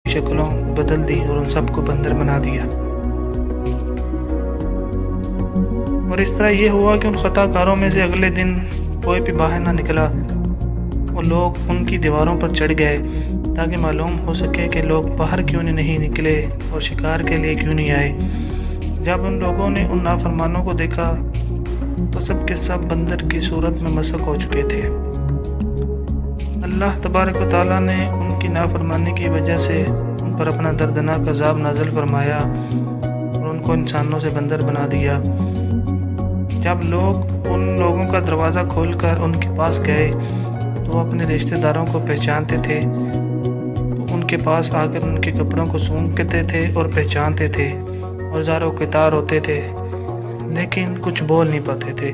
شکلوں بدل دی اور ان سب کو بندر بنا دیا۔ اور اس طرح یہ ہوا کہ ان خطا کاروں میں سے اگلے دن کوئی بھی باہر نہ نکلا اور لوگ ان کی دیواروں پر چڑھ گئے تاکہ معلوم ہو سکے کہ لوگ باہر کیوں نہیں نکلے اور شکار کے لیے کیوں نہیں آئے۔ جب ان لوگوں نے ان نافرمانوں کو دیکھا تو سب کے سب بندر کی صورت میں مسخ ہو چکے تھے۔ اللہ تبارک و تعالیٰ نے ان کی نافرمانی کی وجہ سے ان پر اپنا دردناک عذاب نازل فرمایا اور ان کو انسانوں سے بندر بنا دیا۔ جب لوگ ان لوگوں کا دروازہ کھول کر ان کے پاس گئے تو وہ اپنے رشتہ داروں کو پہچانتے تھے، تو ان کے پاس آ کر ان کے کپڑوں کو سونگتے تھے اور پہچانتے تھے اور زار و قطار ہوتے تھے، لیکن کچھ بول نہیں پاتے تھے۔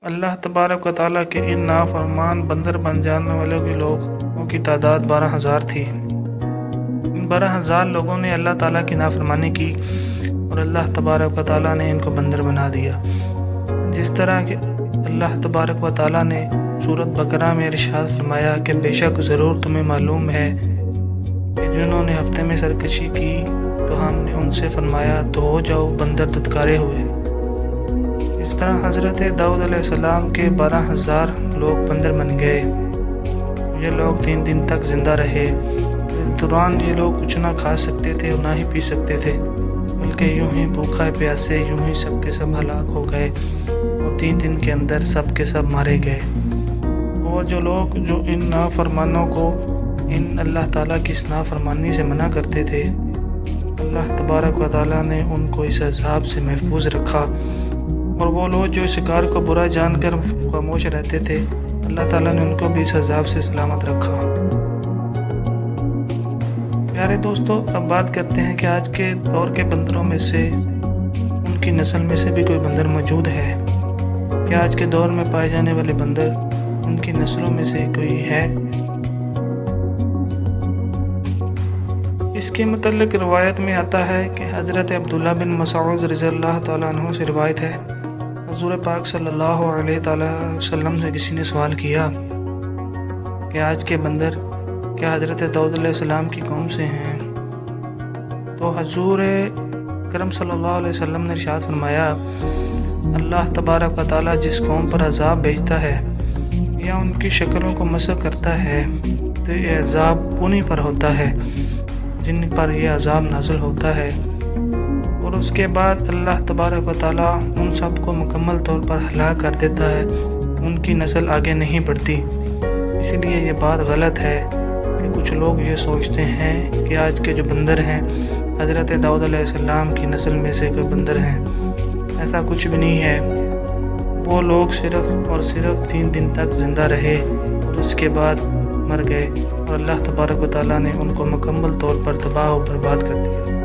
اللہ تبارک و تعالیٰ کے ان نافرمان بندر بن جانے والوں کے لوگوں کی تعداد 12,000 تھی۔ ان 12,000 لوگوں نے اللہ تعالیٰ کی نافرمانی کی اور اللہ تبارک و تعالیٰ نے ان کو بندر بنا دیا۔ جس طرح کہ اللہ تبارک و تعالیٰ نے سورۃ بقرہ میں ارشاد فرمایا کہ بے شک ضرور تمہیں معلوم ہے کہ جنہوں نے ہفتے میں سرکشی کی تو ہم نے ان سے فرمایا تو ہو جاؤ بندر دتکارے ہوئے۔ اس طرح حضرت داؤد علیہ السلام کے 12,000 لوگ بندر بن گئے۔ یہ لوگ 3 دن تک زندہ رہے۔ اس دوران یہ لوگ کچھ نہ کھا سکتے تھے اور نہ ہی پی سکتے تھے، بلکہ یوں ہی بھوکھا پیاسے یوں ہی سب کے سب ہلاک ہو گئے اور 3 دن کے اندر سب کے سب مارے گئے۔ اور جو لوگ جو ان نافرمانوں کو ان اللہ تعالیٰ کی اس نافرمانی سے منع کرتے تھے، اللہ تبارک و تعالیٰ نے ان کو اس عذاب سے محفوظ رکھا، اور وہ لوگ جو شکار کو برا جان کر خاموش رہتے تھے اللہ تعالیٰ نے ان کو بھی اس عذاب سے سلامت رکھا۔ پیارے دوستو، اب بات کرتے ہیں کہ آج کے دور کے بندروں میں سے ان کی نسل میں سے بھی کوئی بندر موجود ہے؟ کیا آج کے دور میں پائے جانے والے بندر ان کی نسلوں میں سے کوئی ہے؟ اس کے متعلق روایت میں آتا ہے کہ حضرت عبداللہ بن مسعود رضی اللہ تعالیٰ عنہ سے روایت ہے، حضور پاک صلی اللہ علیہ وسلم سے کسی نے سوال کیا کہ آج کے بندر کیا حضرت داؤد علیہ السلام کی قوم سے ہیں؟ تو حضور کرم صلی اللہ علیہ وسلم نے ارشاد فرمایا، اللہ تبارک و تعالیٰ جس قوم پر عذاب بھیجتا ہے یا ان کی شکلوں کو مسخ کرتا ہے تو یہ عذاب انہی پر ہوتا ہے جن پر یہ عذاب نازل ہوتا ہے، اور اس کے بعد اللہ تبارک و تعالیٰ ان سب کو مکمل طور پر ہلاک کر دیتا ہے، ان کی نسل آگے نہیں بڑھتی۔ اس لیے یہ بات غلط ہے کہ کچھ لوگ یہ سوچتے ہیں کہ آج کے جو بندر ہیں حضرت داؤد علیہ السلام کی نسل میں سے کوئی بندر ہیں۔ ایسا کچھ بھی نہیں ہے۔ وہ لوگ صرف اور صرف 3 دن تک زندہ رہے اور اس کے بعد مر گئے، اور اللہ تبارک و تعالیٰ نے ان کو مکمل طور پر تباہ و برباد کر دیا۔